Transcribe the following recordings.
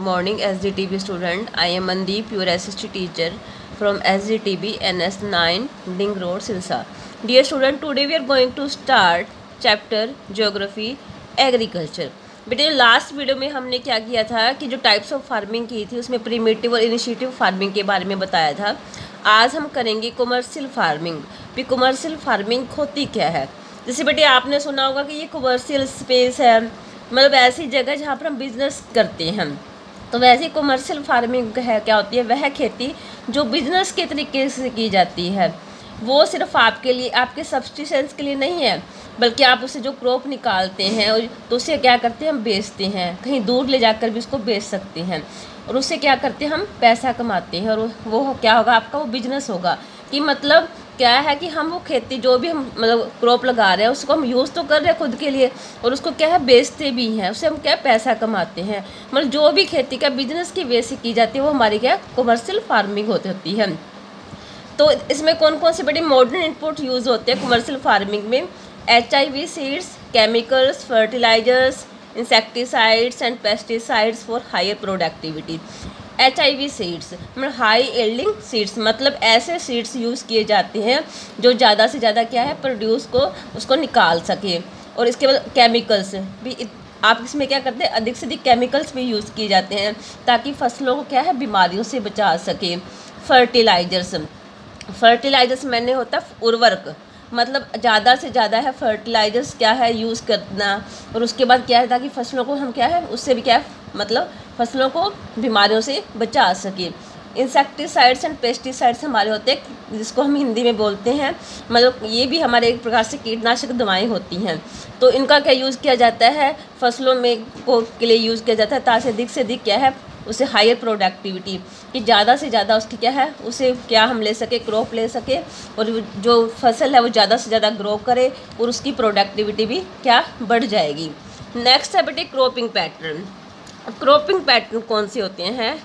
Morning SGTB student. I am Mandeep, your SST teacher from SGTB NS9 Ding Road, Silsa. Dear student, today we are going to start chapter Geography Agriculture. बेटे last video में हमने क्या किया था कि जो types of farming की थी उसमें प्रिमिटिव और इनिशिएटिव फार्मिंग के बारे में बताया था। आज हम करेंगे कमर्शियल फार्मिंग। भी कमर्शियल फार्मिंग होती क्या है? जैसे बेटे आपने सुना होगा कि ये कमर्शियल स्पेस है, मतलब ऐसी जगह जहाँ पर हम बिजनेस करते हैं। तो वैसे कमर्शियल फार्मिंग है क्या होती है? वह खेती जो बिजनेस के तरीके से की जाती है, वो सिर्फ आपके लिए, आपके सब्सिस्टेंस के लिए नहीं है, बल्कि आप उससे जो क्रॉप निकालते हैं तो उसे क्या करते हैं, हम बेचते हैं, कहीं दूर ले जाकर भी उसको बेच सकते हैं और उससे क्या करते हैं, हम पैसा कमाते हैं। और वो क्या होगा आपका, वो बिजनेस होगा। कि मतलब क्या है कि हम वो खेती जो भी हम मतलब क्रॉप लगा रहे हैं उसको हम यूज़ तो कर रहे हैं खुद के लिए, और उसको क्या है बेचते भी हैं, उससे हम क्या पैसा कमाते हैं। मतलब जो भी खेती का बिजनेस की वजह से की जाती है वो हमारी क्या कमर्शियल फार्मिंग होती है। तो इसमें कौन कौन से बड़े मॉडर्न इनपुट यूज़ होते हैं कमर्शियल फार्मिंग में? HIV seeds, chemicals, fertilizers, insecticides and pesticides for higher productivity. HIV seeds मतलब हाई यील्डिंग सीड्स, मतलब ऐसे सीड्स यूज़ किए जाते हैं जो ज़्यादा से ज़्यादा क्या है प्रोड्यूस को उसको निकाल सके। और इसके बाद केमिकल्स भी आप इसमें क्या करते हैं, अधिक से अधिक केमिकल्स भी यूज़ किए जाते हैं ताकि फसलों को क्या है बीमारियों से बचा सके। फर्टिलाइजर्स मैंने होता है उर्वरक, मतलब ज़्यादा से ज़्यादा है फर्टिलाइजर्स क्या है यूज़ करना। और उसके बाद क्या है ताकि फसलों को हम क्या है उससे भी क्या है मतलब फसलों को बीमारियों से बचा सके। इंसेक्टिसाइड्स एंड पेस्टिसाइड्स हमारे होते हैं जिसको हम हिंदी में बोलते हैं, मतलब ये भी हमारे एक प्रकार से कीटनाशक दवाएं होती हैं। तो इनका क्या यूज़ किया जाता है फसलों में के लिए यूज़ किया जाता है ताकि अधिक से अधिक क्या है उसे हायर प्रोडक्टिविटी, कि ज़्यादा से ज़्यादा उसकी क्या है उसे क्या हम ले सके, क्रॉप ले सके, और जो फसल है वो ज़्यादा से ज़्यादा ग्रो करे और उसकी प्रोडक्टिविटी भी क्या बढ़ जाएगी। नेक्स्ट है बेटे क्रॉपिंग पैटर्न। क्रॉपिंग पैटर्न कौन से होते हैं?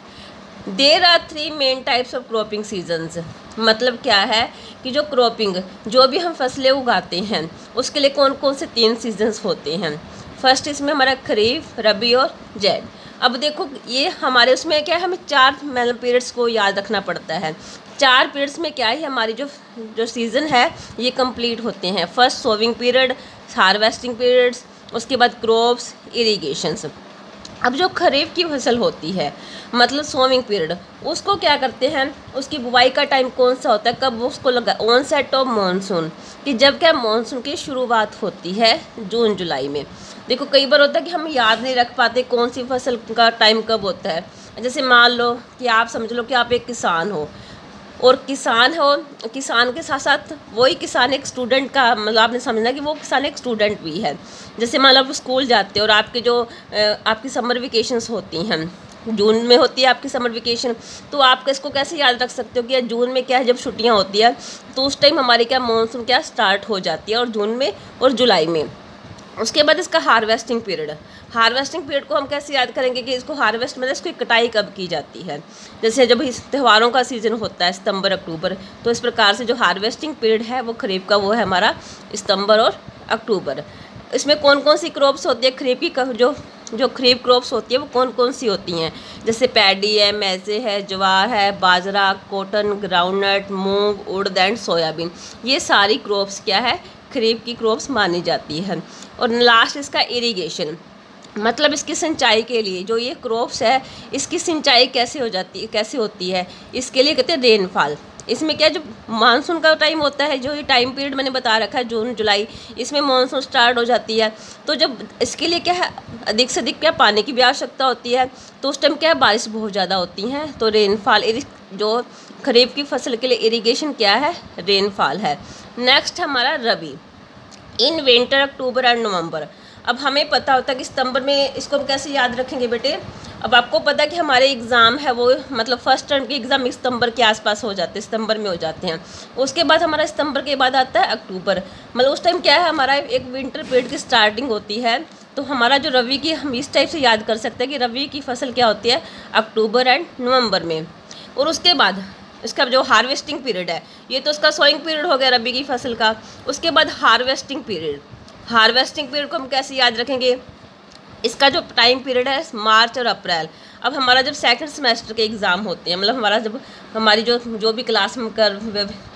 There are 3 main types of cropping seasons. मतलब क्या है कि जो क्रॉपिंग जो भी हम फसलें उगाते हैं उसके लिए कौन कौन से 3 सीजन्स होते हैं। फर्स्ट इसमें हमारा खरीफ, रबी और जैद। अब देखो ये हमारे उसमें क्या है, हमें 4 मतलब पीरियड्स को याद रखना पड़ता है। 4 पीरियड्स में क्या है हमारी जो सीज़न है ये कंप्लीट होते हैं। First sowing period, harvesting periods, उसके बाद क्रॉप्स, इरिगेशंस। अब जो खरीफ की फसल होती है मतलब सोविंग पीरियड, उसको क्या करते हैं, उसकी बुवाई का टाइम कौन सा होता है, कब उसको लगा, ऑनसेट ऑफ मानसून, कि जब क्या मानसून की शुरुआत होती है जून जुलाई में। देखो कई बार होता है कि हम याद नहीं रख पाते कौन सी फसल का टाइम कब होता है। जैसे मान लो कि आप समझ लो कि आप एक किसान हो, और किसान हो, किसान के साथ साथ वही किसान एक स्टूडेंट का, मतलब आपने समझना कि वो किसान एक स्टूडेंट भी है। जैसे मान लो आप स्कूल जाते हो और आपके जो आपकी समर वेकेशंस होती हैं, जून में होती है आपकी समर वेकेशन, तो आप इसको कैसे याद रख सकते हो कि जून में क्या है जब छुट्टियां होती है तो उस टाइम हमारी क्या मानसून क्या स्टार्ट हो जाती है, और जून में और जुलाई में। उसके बाद इसका हार्वेस्टिंग पीरियड। हार्वेस्टिंग पीरियड को हम कैसे याद करेंगे कि इसको हार्वेस्ट मतलब इसकी कटाई कब की जाती है। जैसे जब इस त्योहारों का सीज़न होता है सितंबर अक्टूबर, तो इस प्रकार से जो हार्वेस्टिंग पीरियड है वो खरीफ का वो है हमारा सितंबर और अक्टूबर। इसमें कौन कौन सी क्रॉप्स होती है खरीफ की, जो खरीफ क्रॉप्स होती है वो कौन कौन सी होती हैं? जैसे पैडी है, मैज़े है, ज्वार है, बाजरा, कॉटन, ग्राउंडनट, मूंग, उड़द एंड सोयाबीन। ये सारी क्रॉप्स क्या है खरीफ की क्रॉप्स मानी जाती है। और लास्ट इसका इरिगेशन, मतलब इसकी सिंचाई के लिए जो ये क्रॉप्स है इसकी सिंचाई कैसे होती है, इसके लिए कहते हैं रेनफॉल। इसमें क्या जो मानसून का टाइम होता है, जो ये टाइम पीरियड मैंने बता रखा है जून जुलाई, इसमें मानसून स्टार्ट हो जाती है। तो जब इसके लिए क्या है अधिक से अधिक क्या पानी की भी आवश्यकता होती है, तो उस टाइम क्या है बारिश बहुत ज़्यादा होती हैं, तो रेनफॉल जो खरीफ की फसल के लिए इरिगेशन क्या है, रेनफॉल है। नेक्स्ट हमारा रबी, in winter October and November. अब हमें पता होता है कि सितंबर में, इसको हम कैसे याद रखेंगे बेटे? अब आपको पता है कि हमारे एग्ज़ाम है वो मतलब फर्स्ट टर्म के एग्ज़ाम सितंबर के आसपास हो जाते हैं, सितंबर में हो जाते हैं। उसके बाद हमारा सितंबर के बाद आता है अक्टूबर, मतलब उस टाइम क्या है हमारा एक विंटर पीरियड की स्टार्टिंग होती है। तो हमारा जो रबी की हम इस टाइप से याद कर सकते हैं कि रबी की फसल क्या होती है अक्टूबर एंड नवंबर में। और उसके बाद इसका जो हार्वेस्टिंग पीरियड है, ये तो उसका सोइंग पीरियड हो गया रबी की फसल का। उसके बाद हार्वेस्टिंग पीरियड को हम कैसे याद रखेंगे? इसका जो टाइम पीरियड है मार्च और अप्रैल। अब हमारा जब सेकंड सेमेस्टर के एग्ज़ाम होते हैं, मतलब हमारा जब हमारी जो भी क्लास में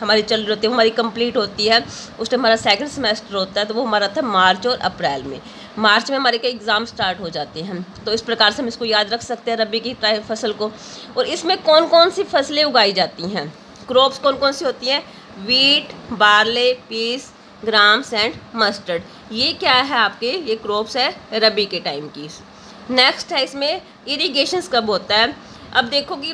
हमारी चल रही होती है, हमारी कंप्लीट होती है, उस टाइम हमारा सेकंड सेमेस्टर होता है, तो वो हमारा था मार्च और अप्रैल में। मार्च में हमारे के एग्ज़ाम स्टार्ट हो जाते हैं, तो इस प्रकार से हम इसको याद रख सकते हैं रबी की फसल को। और इसमें कौन कौन सी फसलें उगाई जाती हैं, क्रॉप्स कौन कौन सी होती हैं, wheat, barley, peas, grams and mustard. ये क्या है आपके, ये क्रॉप्स है रबी के टाइम की। नेक्स्ट है इसमें इरिगेशंस कब होता है। अब देखो कि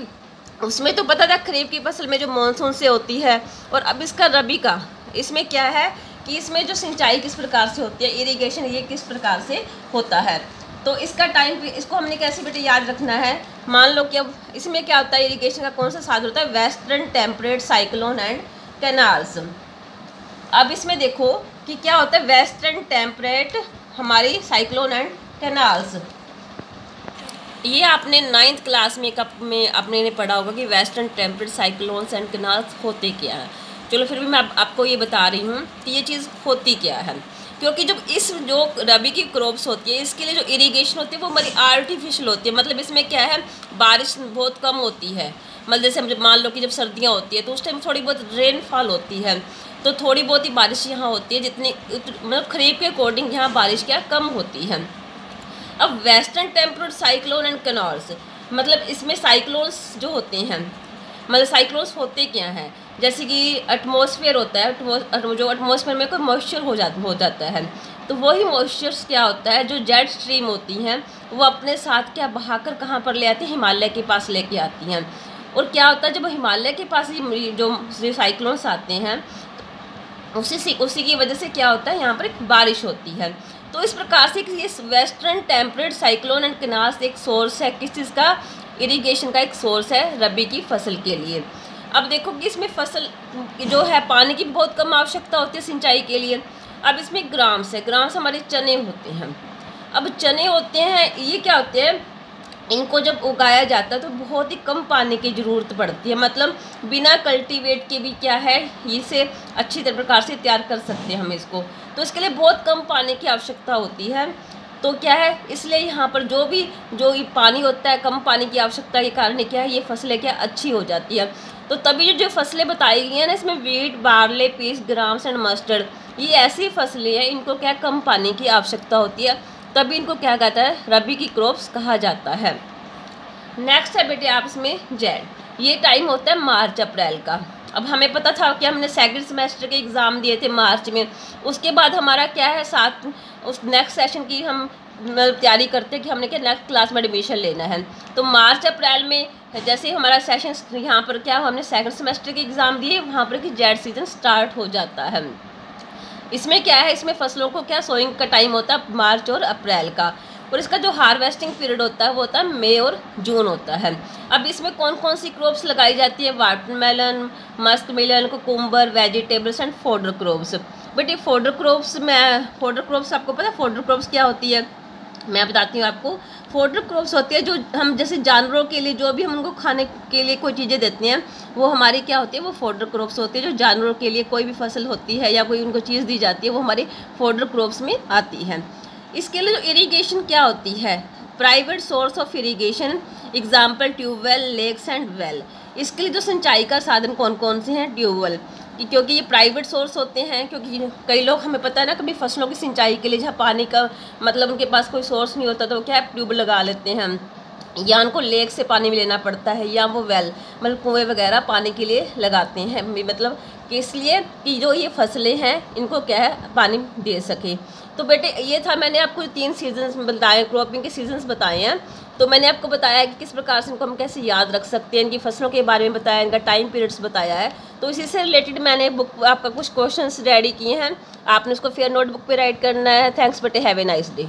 उसमें तो पता था खरीफ की फसल में जो मानसून से होती है, और अब इसका रबी का इसमें क्या है कि इसमें जो सिंचाई किस प्रकार से होती है, इरिगेशन ये किस प्रकार से होता है। तो इसका टाइम, इसको हमने कैसे बेटे याद रखना है। मान लो कि अब इसमें क्या होता है, इरिगेशन का कौन सा साधन होता है, western temperate cyclone and canals. अब इसमें देखो कि क्या होता है, वेस्टर्न टेम्परेट हमारी साइक्लोन एंड कैनाल्स। ये आपने 9th क्लास में आपने ने पढ़ा होगा कि western temperate cyclones and canals होते क्या है। चलो फिर भी मैं आपको ये बता रही हूँ कि ये चीज़ होती क्या है। क्योंकि जब जो रबी की क्रॉप्स होती है, इसके लिए जो इरिगेशन होती है वो हमारी आर्टिफिशियल होती है। मतलब इसमें क्या है, बारिश बहुत कम होती है। मतलब जैसे हम मान लो कि जब सर्दियाँ होती है तो उस टाइम थोड़ी बहुत रेनफॉल होती है, तो थोड़ी बहुत ही बारिश यहाँ होती है, जितनी मतलब खरीफ के अकॉर्डिंग यहाँ बारिश क्या कम होती है। अब western temperate cyclone and canals, मतलब इसमें साइक्लोन्स जो होते हैं, मतलब साइक्लोन्स होते क्या हैं, जैसे कि एटमॉस्फेयर होता है, जो एटमॉस्फेयर में कोई मॉइस्चर हो जाता है, तो वही मॉइस्चर्स क्या होता है, जो जेट स्ट्रीम होती हैं वो अपने साथ क्या बहाकर कहाँ पर ले आती हैं, हिमालय के पास लेके आती हैं। और क्या होता है, जब हिमालय के पास जो साइक्लोन्स आते हैं, उसी की वजह से क्या होता है, यहाँ पर एक बारिश होती है। तो इस प्रकार से ये western temperate cyclone and canals एक सोर्स है, किस चीज़ का, इरिगेशन का एक सोर्स है रबी की फसल के लिए। अब देखो कि इसमें फसल जो है पानी की बहुत कम आवश्यकता होती है सिंचाई के लिए। अब इसमें ग्राम्स है, ग्राम्स हमारे चने होते हैं। अब चने होते हैं, ये क्या होते हैं, इनको जब उगाया जाता है तो बहुत ही कम पानी की ज़रूरत पड़ती है। मतलब बिना कल्टीवेट के भी क्या है, इसे अच्छी प्रकार से तैयार कर सकते हैं हम इसको, तो इसके लिए बहुत कम पानी की आवश्यकता होती है। तो क्या है, इसलिए यहाँ पर जो ये पानी होता है, कम पानी की आवश्यकता के कारण क्या है, ये फसलें क्या अच्छी हो जाती है। तो तभी जो फसलें बताई गई हैं ना, इसमें wheat, barley, peas, grams and mustard, ये ऐसी फसलें हैं इनको क्या कम पानी की आवश्यकता होती है, तभी इनको क्या कहता है, रबी की क्रॉप्स कहा जाता है। नेक्स्ट है बेटे आप इसमें जेड, ये टाइम होता है मार्च अप्रैल का। अब हमें पता था कि हमने सेकंड सेमेस्टर के एग्ज़ाम दिए थे मार्च में, उसके बाद हमारा क्या है उस नेक्स्ट सेशन की हम तैयारी करते हैं कि हमने क्या नेक्स्ट क्लास में एडमिशन लेना है। तो मार्च अप्रैल में जैसे ही हमारा सेशन यहाँ पर क्या हमने सेकंड सेमेस्टर के एग्ज़ाम दिए, वहाँ पर कि जेड सीजन स्टार्ट हो जाता है। इसमें क्या है, इसमें फसलों को क्या सोइंग का टाइम होता है मार्च और अप्रैल का, और इसका जो हार्वेस्टिंग पीरियड होता है वो होता है मई और जून होता है। अब इसमें कौन कौन सी क्रॉप्स लगाई जाती है, watermelon, muskmelon, cucumber, vegetables and fodder crops. But ये फोडर क्रॉप्स आपको पता है फोडर क्रॉप्स क्या होती है, मैं बताती हूँ आपको। फोडर क्रॉप्स होती है जो हम जैसे जानवरों के लिए जो भी हम उनको खाने के लिए कोई चीज़ें देते हैं, वो हमारी क्या होती है, वो फोडर क्रॉप्स होती है। जो जानवरों के लिए कोई भी फसल होती है या कोई उनको चीज़ दी जाती है, वो हमारे फोडर क्रॉप्स में आती है। इसके लिए जो इरिगेशन क्या होती है, private source of irrigation, example tubewell, lakes and well. इसके लिए जो सिंचाई का साधन कौन कौन से हैं, ट्यूबवेल, क्योंकि ये प्राइवेट सोर्स होते हैं। क्योंकि कई लोग, हमें पता है ना, कभी फसलों की सिंचाई के लिए जहाँ पानी का मतलब उनके पास कोई सोर्स नहीं होता, तो क्या ट्यूब लगा लेते हैं, या उनको लेक से पानी भी लेना पड़ता है, या वो वेल मतलब कुएँ वगैरह पानी के लिए लगाते हैं, मतलब कि इसलिए कि जो ये फसलें हैं इनको क्या है पानी दे सके। तो बेटे ये था, मैंने आपको 3 सीजन्स बताए, क्रॉपिंग के सीजन्स बताए हैं। तो मैंने आपको बताया कि किस प्रकार से इनको हम कैसे याद रख सकते हैं, इनकी फसलों के बारे में बताया, इनका टाइम पीरियड्स बताया है। तो इसी से रिलेटेड मैंने बुक आपका कुछ क्वेश्चंस रेडी किए हैं, आपने उसको फिर नोटबुक पे राइट करना है। थैंक्स बेटे, हैव ए नाइस डे।